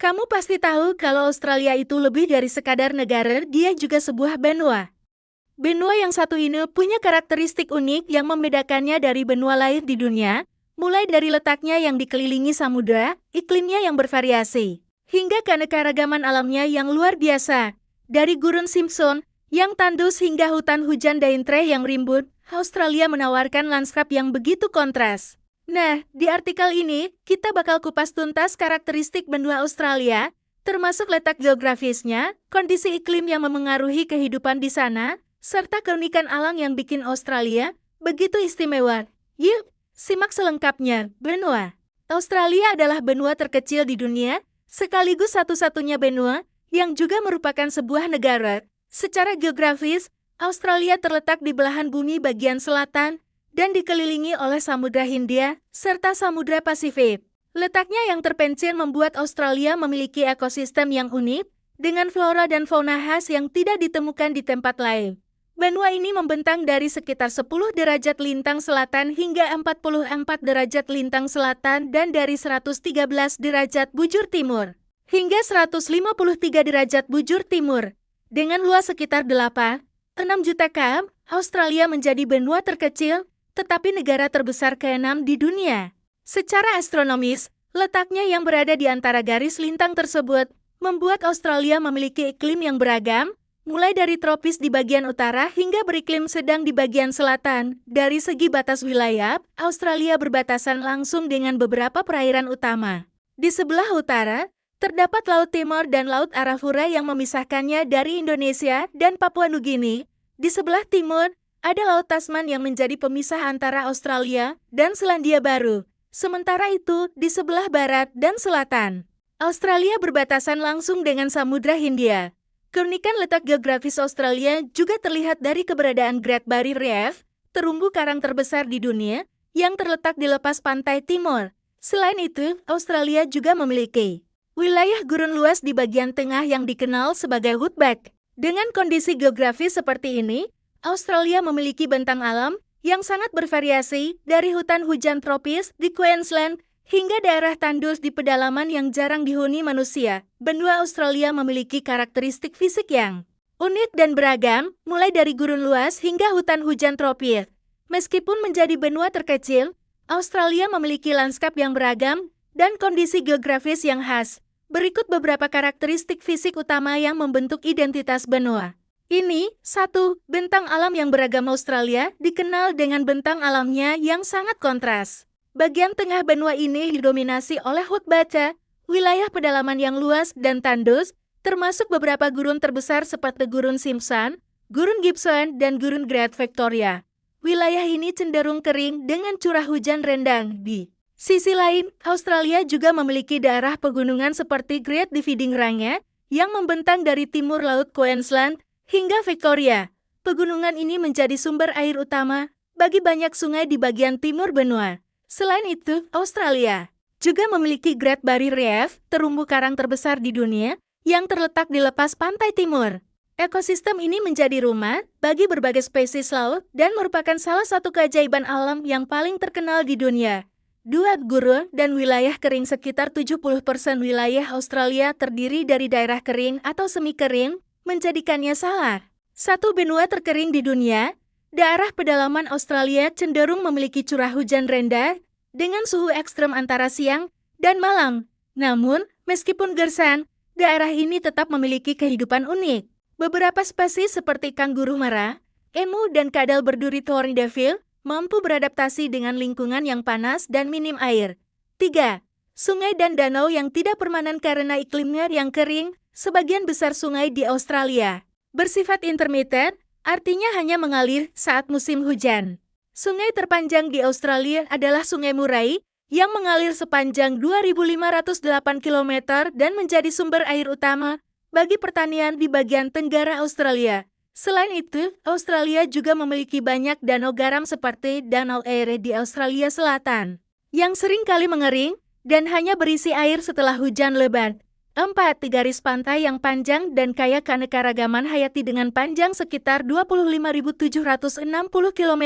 Kamu pasti tahu kalau Australia itu lebih dari sekadar negara, dia juga sebuah benua. Benua yang satu ini punya karakteristik unik yang membedakannya dari benua lain di dunia, mulai dari letaknya yang dikelilingi samudra, iklimnya yang bervariasi, hingga keanekaragaman alamnya yang luar biasa. Dari gurun Simpson yang tandus hingga hutan hujan Daintree yang rimbun, Australia menawarkan lanskap yang begitu kontras. Nah, di artikel ini, kita bakal kupas tuntas karakteristik benua Australia, termasuk letak geografisnya, kondisi iklim yang memengaruhi kehidupan di sana, serta keunikan alam yang bikin Australia begitu istimewa. Yuk, simak selengkapnya. Benua Australia adalah benua terkecil di dunia, sekaligus satu-satunya benua yang juga merupakan sebuah negara. Secara geografis, Australia terletak di belahan bumi bagian selatan, dan dikelilingi oleh Samudra Hindia serta Samudra Pasifik. Letaknya yang terpencil membuat Australia memiliki ekosistem yang unik, dengan flora dan fauna khas yang tidak ditemukan di tempat lain. Benua ini membentang dari sekitar 10 derajat lintang selatan hingga 44 derajat lintang selatan dan dari 113 derajat bujur timur hingga 153 derajat bujur timur. Dengan luas sekitar 8,6 juta km, Australia menjadi benua terkecil, tetapi negara terbesar ke-6 di dunia. Secara astronomis, letaknya yang berada di antara garis lintang tersebut membuat Australia memiliki iklim yang beragam, mulai dari tropis di bagian utara hingga beriklim sedang di bagian selatan. Dari segi batas wilayah, Australia berbatasan langsung dengan beberapa perairan utama. Di sebelah utara, terdapat Laut Timor dan Laut Arafura yang memisahkannya dari Indonesia dan Papua Nugini. Di sebelah timur, ada Laut Tasman yang menjadi pemisah antara Australia dan Selandia Baru. Sementara itu, di sebelah barat dan selatan, Australia berbatasan langsung dengan Samudra Hindia. Keunikan letak geografis Australia juga terlihat dari keberadaan Great Barrier Reef, terumbu karang terbesar di dunia, yang terletak di lepas pantai timur. Selain itu, Australia juga memiliki wilayah gurun luas di bagian tengah yang dikenal sebagai Outback. Dengan kondisi geografis seperti ini, Australia memiliki bentang alam yang sangat bervariasi, dari hutan hujan tropis di Queensland hingga daerah tandus di pedalaman yang jarang dihuni manusia. Benua Australia memiliki karakteristik fisik yang unik dan beragam, mulai dari gurun luas hingga hutan hujan tropis. Meskipun menjadi benua terkecil, Australia memiliki lanskap yang beragam dan kondisi geografis yang khas. Berikut beberapa karakteristik fisik utama yang membentuk identitas benua ini. 1. Bentang alam yang beragam. Australia dikenal dengan bentang alamnya yang sangat kontras. Bagian tengah benua ini didominasi oleh hutan, wilayah pedalaman yang luas dan tandus, termasuk beberapa gurun terbesar seperti Gurun Simpson, Gurun Gibson, dan Gurun Great Victoria. Wilayah ini cenderung kering dengan curah hujan rendah. Di sisi lain, Australia juga memiliki daerah pegunungan seperti Great Dividing Range yang membentang dari timur Laut Queensland hingga Victoria. Pegunungan ini menjadi sumber air utama bagi banyak sungai di bagian timur benua. Selain itu, Australia juga memiliki Great Barrier Reef, terumbu karang terbesar di dunia, yang terletak di lepas pantai timur. Ekosistem ini menjadi rumah bagi berbagai spesies laut dan merupakan salah satu keajaiban alam yang paling terkenal di dunia. 2. Gurun dan wilayah kering. Sekitar 70% wilayah Australia terdiri dari daerah kering atau semi kering, menjadikannya salah satu benua terkering di dunia. Daerah pedalaman Australia cenderung memiliki curah hujan rendah dengan suhu ekstrem antara siang dan malam. Namun, meskipun gersang, daerah ini tetap memiliki kehidupan unik. Beberapa spesies seperti kanguru merah, emu, dan kadal berduri thorny-devil mampu beradaptasi dengan lingkungan yang panas dan minim air. 3. Sungai dan danau yang tidak permanen karena iklimnya yang kering. Sebagian besar sungai di Australia bersifat intermittent, artinya hanya mengalir saat musim hujan. Sungai terpanjang di Australia adalah Sungai Murray, yang mengalir sepanjang 2.508 km dan menjadi sumber air utama bagi pertanian di bagian tenggara Australia. Selain itu, Australia juga memiliki banyak danau garam seperti Danau Erie di Australia Selatan, yang sering kali mengering dan hanya berisi air setelah hujan lebat. 4. Garis pantai yang panjang dan kaya keanekaragaman hayati dengan panjang sekitar 25.760 km.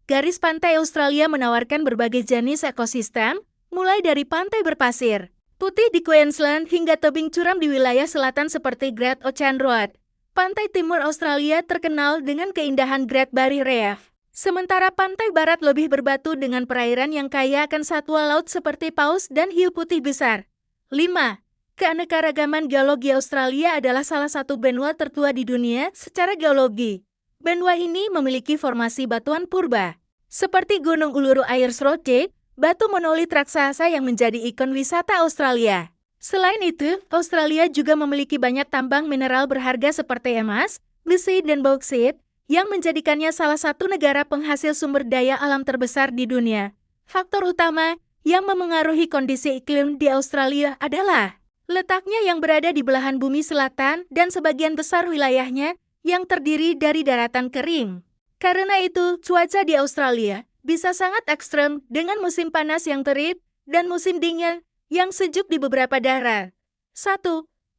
Garis pantai Australia menawarkan berbagai jenis ekosistem, mulai dari pantai berpasir, putih di Queensland hingga tebing curam di wilayah selatan seperti Great Ocean Road. Pantai timur Australia terkenal dengan keindahan Great Barrier Reef. Sementara pantai barat lebih berbatu dengan perairan yang kaya akan satwa laut seperti paus dan hiu putih besar. 5. Keanekaragaman geologi Australia adalah salah satu benua tertua di dunia secara geologi. Benua ini memiliki formasi batuan purba, seperti Gunung Uluru Ayers Rock, batu monolit raksasa yang menjadi ikon wisata Australia. Selain itu, Australia juga memiliki banyak tambang mineral berharga seperti emas, besi, dan bauksit, yang menjadikannya salah satu negara penghasil sumber daya alam terbesar di dunia. Faktor utama yang memengaruhi kondisi iklim di Australia adalah letaknya yang berada di belahan bumi selatan dan sebagian besar wilayahnya yang terdiri dari daratan kering. Karena itu, cuaca di Australia bisa sangat ekstrem dengan musim panas yang terik dan musim dingin yang sejuk di beberapa daerah. 1.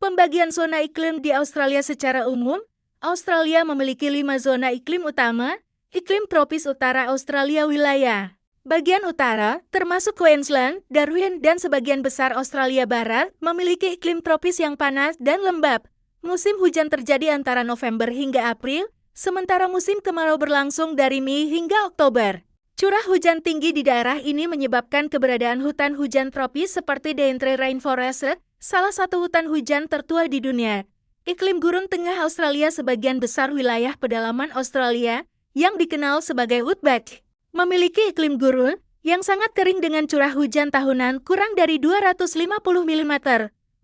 Pembagian zona iklim di Australia secara umum. Australia memiliki 5 zona iklim utama. Iklim tropis utara Australia wilayah bagian utara, termasuk Queensland, Darwin, dan sebagian besar Australia Barat, memiliki iklim tropis yang panas dan lembab. Musim hujan terjadi antara November hingga April, sementara musim kemarau berlangsung dari Mei hingga Oktober. Curah hujan tinggi di daerah ini menyebabkan keberadaan hutan hujan tropis seperti Daintree Rainforest, salah satu hutan hujan tertua di dunia. Iklim gurun tengah Australia sebagian besar wilayah pedalaman Australia yang dikenal sebagai Outback memiliki iklim gurun yang sangat kering dengan curah hujan tahunan kurang dari 250 mm.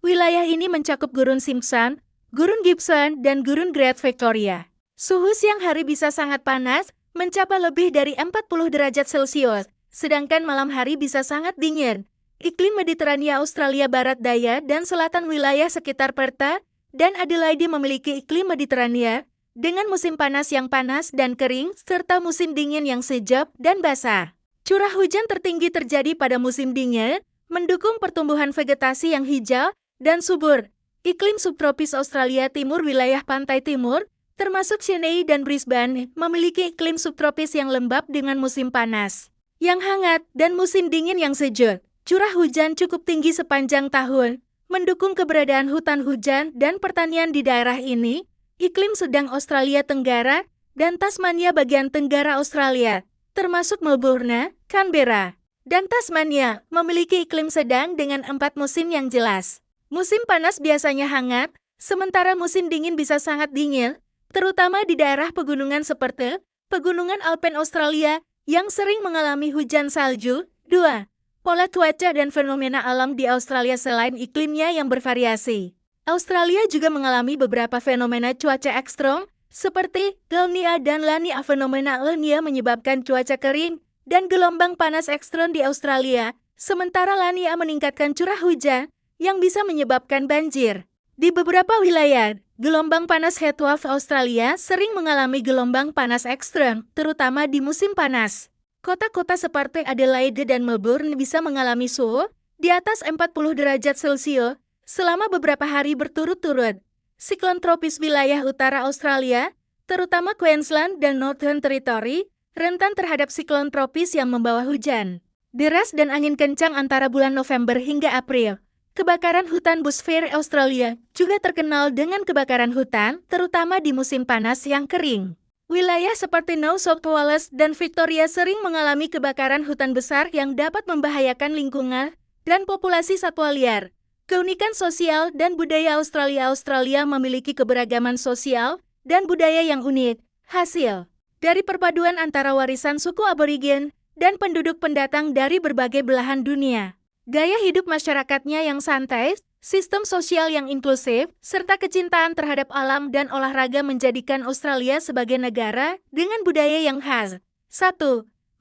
Wilayah ini mencakup Gurun Simpson, Gurun Gibson, dan Gurun Great Victoria. Suhu siang hari bisa sangat panas, mencapai lebih dari 40 derajat Celcius, sedangkan malam hari bisa sangat dingin. Iklim Mediterania Australia Barat Daya dan selatan wilayah sekitar Perth dan Adelaide memiliki iklim Mediterania, dengan musim panas yang panas dan kering, serta musim dingin yang sejuk dan basah. Curah hujan tertinggi terjadi pada musim dingin, mendukung pertumbuhan vegetasi yang hijau dan subur. Iklim subtropis Australia Timur wilayah pantai timur, termasuk Sydney dan Brisbane, memiliki iklim subtropis yang lembab dengan musim panas yang hangat dan musim dingin yang sejuk. Curah hujan cukup tinggi sepanjang tahun, mendukung keberadaan hutan hujan dan pertanian di daerah ini. Iklim sedang Australia Tenggara dan Tasmania bagian tenggara Australia, termasuk Melbourne, Canberra, dan Tasmania, memiliki iklim sedang dengan 4 musim yang jelas. Musim panas biasanya hangat, sementara musim dingin bisa sangat dingin, terutama di daerah pegunungan seperti Pegunungan Alpen Australia yang sering mengalami hujan salju. 2. Pola cuaca dan fenomena alam di Australia selain iklimnya yang bervariasi. Australia juga mengalami beberapa fenomena cuaca ekstrem, seperti El Niño dan La Niña. Fenomena El Niño menyebabkan cuaca kering dan gelombang panas ekstrem di Australia, sementara La Niña meningkatkan curah hujan yang bisa menyebabkan banjir. Di beberapa wilayah, gelombang panas heatwave Australia sering mengalami gelombang panas ekstrem, terutama di musim panas. Kota-kota seperti Adelaide dan Melbourne bisa mengalami suhu di atas 40 derajat Celcius selama beberapa hari berturut-turut. Siklon tropis wilayah utara Australia, terutama Queensland dan Northern Territory, rentan terhadap siklon tropis yang membawa hujan deras dan angin kencang antara bulan November hingga April. Kebakaran hutan bushfire Australia juga terkenal dengan kebakaran hutan, terutama di musim panas yang kering. Wilayah seperti New South Wales dan Victoria sering mengalami kebakaran hutan besar yang dapat membahayakan lingkungan dan populasi satwa liar. Keunikan sosial dan budaya Australia memiliki keberagaman sosial dan budaya yang unik, hasil dari perpaduan antara warisan suku aborigin dan penduduk pendatang dari berbagai belahan dunia. Gaya hidup masyarakatnya yang santai, sistem sosial yang inklusif, serta kecintaan terhadap alam dan olahraga menjadikan Australia sebagai negara dengan budaya yang khas. 1.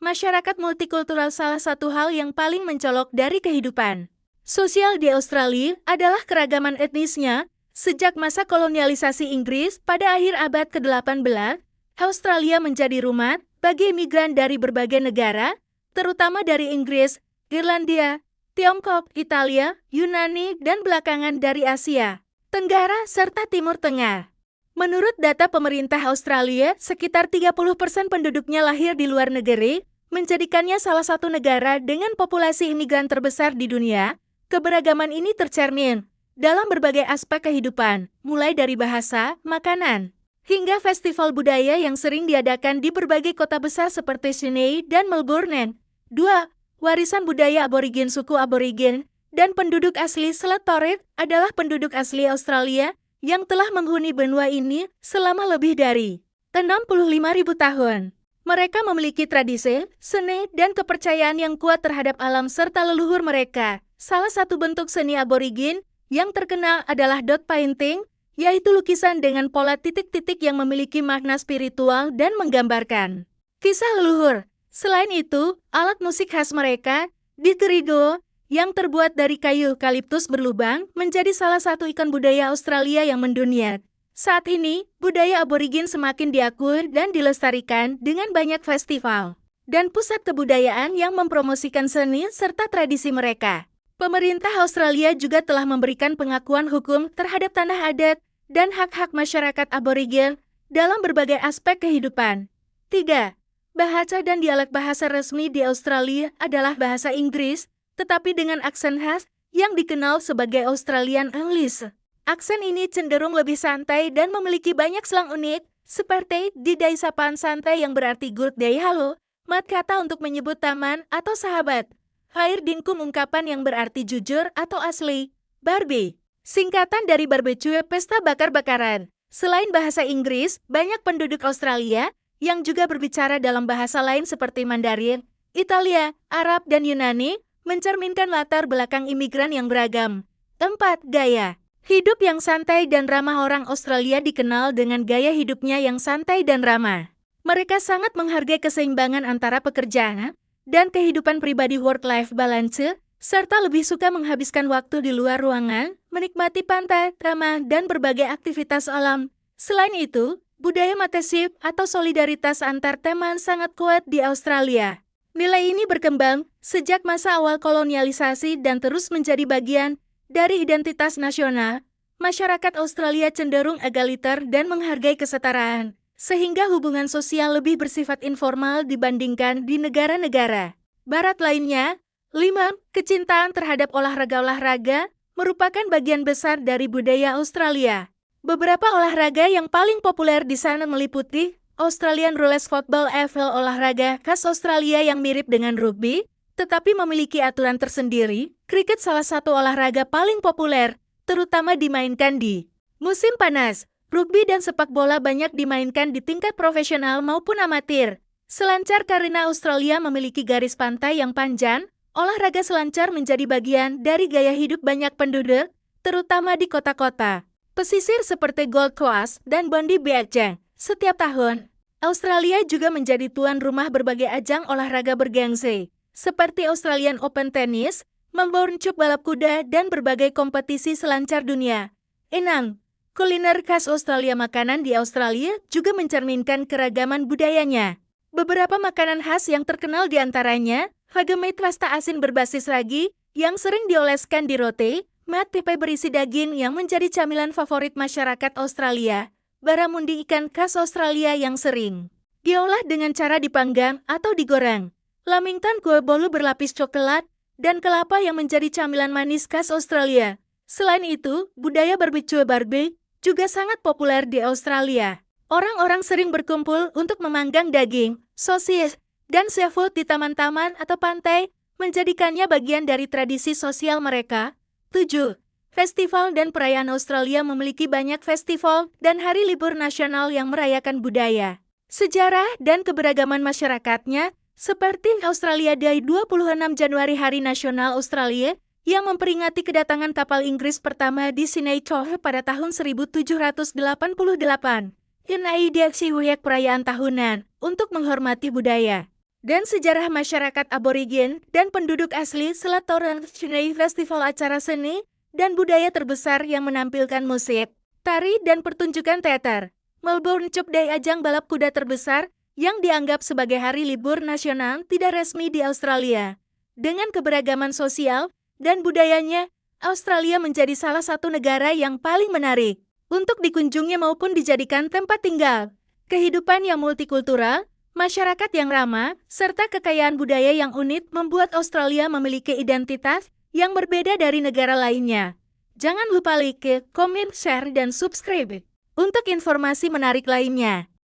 Masyarakat multikultural. Salah satu hal yang paling mencolok dari kehidupan sosial di Australia adalah keragaman etnisnya. Sejak masa kolonialisasi Inggris pada akhir abad ke-18, Australia menjadi rumah bagi imigran dari berbagai negara, terutama dari Inggris, Irlandia, Tiongkok, Italia, Yunani, dan belakangan dari Asia Tenggara serta Timur Tengah. Menurut data pemerintah Australia, sekitar 30% penduduknya lahir di luar negeri, menjadikannya salah satu negara dengan populasi imigran terbesar di dunia. Keberagaman ini tercermin dalam berbagai aspek kehidupan, mulai dari bahasa, makanan, hingga festival budaya yang sering diadakan di berbagai kota besar seperti Sydney dan Melbourne. 2. Warisan budaya aborigin. Suku aborigin dan penduduk asli Selat Torres adalah penduduk asli Australia yang telah menghuni benua ini selama lebih dari 65.000 tahun. Mereka memiliki tradisi, seni, dan kepercayaan yang kuat terhadap alam serta leluhur mereka. Salah satu bentuk seni aborigin yang terkenal adalah dot painting, yaitu lukisan dengan pola titik-titik yang memiliki makna spiritual dan menggambarkan kisah leluhur. Selain itu, alat musik khas mereka, didgeridoo, yang terbuat dari kayu eukaliptus berlubang, menjadi salah satu ikon budaya Australia yang mendunia. Saat ini, budaya aborigin semakin diakui dan dilestarikan dengan banyak festival dan pusat kebudayaan yang mempromosikan seni serta tradisi mereka. Pemerintah Australia juga telah memberikan pengakuan hukum terhadap tanah adat dan hak-hak masyarakat aborigin dalam berbagai aspek kehidupan. 3. Bahasa dan dialek. Bahasa resmi di Australia adalah bahasa Inggris, tetapi dengan aksen khas yang dikenal sebagai Australian English. Aksen ini cenderung lebih santai dan memiliki banyak slang unik, seperti didai sapaan santai yang berarti good day halo, mat kata untuk menyebut taman atau sahabat, hair dinkum ungkapan yang berarti jujur atau asli, barbie, singkatan dari barbecue pesta bakar-bakaran. Selain bahasa Inggris, banyak penduduk Australia yang juga berbicara dalam bahasa lain seperti Mandarin, Italia, Arab, dan Yunani, mencerminkan latar belakang imigran yang beragam. 4. Gaya hidup yang santai dan ramah. Orang Australia dikenal dengan gaya hidupnya yang santai dan ramah. Mereka sangat menghargai keseimbangan antara pekerjaan dan kehidupan pribadi, work-life balance, serta lebih suka menghabiskan waktu di luar ruangan, menikmati pantai, ramah, dan berbagai aktivitas alam. Selain itu, budaya mateship atau solidaritas antar teman sangat kuat di Australia. Nilai ini berkembang sejak masa awal kolonialisasi dan terus menjadi bagian dari identitas nasional. Masyarakat Australia cenderung egaliter dan menghargai kesetaraan, sehingga hubungan sosial lebih bersifat informal dibandingkan di negara-negara barat lainnya. 5. Kecintaan terhadap olahraga merupakan bagian besar dari budaya Australia. Beberapa olahraga yang paling populer di sana meliputi Australian Rules Football AFL, olahraga khas Australia yang mirip dengan rugby, tetapi memiliki aturan tersendiri. Kriket, salah satu olahraga paling populer, terutama dimainkan di musim panas. Rugby dan sepak bola banyak dimainkan di tingkat profesional maupun amatir. Selancar, karena Australia memiliki garis pantai yang panjang, olahraga selancar menjadi bagian dari gaya hidup banyak penduduk, terutama di kota-kota pesisir seperti Gold Coast dan Bondi Beach. Setiap tahun, Australia juga menjadi tuan rumah berbagai ajang olahraga bergengsi, seperti Australian Open Tennis, Melbourne Cup balap kuda, dan berbagai kompetisi selancar dunia. 6. Kuliner khas Australia. Makanan di Australia juga mencerminkan keragaman budayanya. Beberapa makanan khas yang terkenal diantaranya Vegemite, pasta asin berbasis ragi yang sering dioleskan di roti, mat pipai berisi daging yang menjadi camilan favorit masyarakat Australia, barramundi, ikan khas Australia yang sering diolah dengan cara dipanggang atau digoreng, lamington, kue bolu berlapis coklat, dan kelapa yang menjadi camilan manis khas Australia. Selain itu, budaya barbecue juga sangat populer di Australia. Orang-orang sering berkumpul untuk memanggang daging, sosis, dan seafood di taman-taman atau pantai, menjadikannya bagian dari tradisi sosial mereka. 7. Festival dan perayaan. Australia memiliki banyak festival dan hari libur nasional yang merayakan budaya, sejarah, dan keberagaman masyarakatnya, seperti Australia Day 26 Januari, Hari Nasional Australia, yang memperingati kedatangan kapal Inggris pertama di Sydney pada tahun 1788. Inaidiaksi Wuyek, perayaan tahunan untuk menghormati budaya dan sejarah masyarakat aborigin dan penduduk asli Selat Torres. Sydney Festival, acara seni dan budaya terbesar yang menampilkan musik, tari, dan pertunjukan teater. Melbourne Cup Day, ajang balap kuda terbesar yang dianggap sebagai hari libur nasional tidak resmi di Australia. Dengan keberagaman sosial dan budayanya, Australia menjadi salah satu negara yang paling menarik untuk dikunjungi maupun dijadikan tempat tinggal. Kehidupan yang multikultural, masyarakat yang ramah, serta kekayaan budaya yang unik membuat Australia memiliki identitas yang berbeda dari negara lainnya. Jangan lupa like, komen, share, dan subscribe untuk informasi menarik lainnya.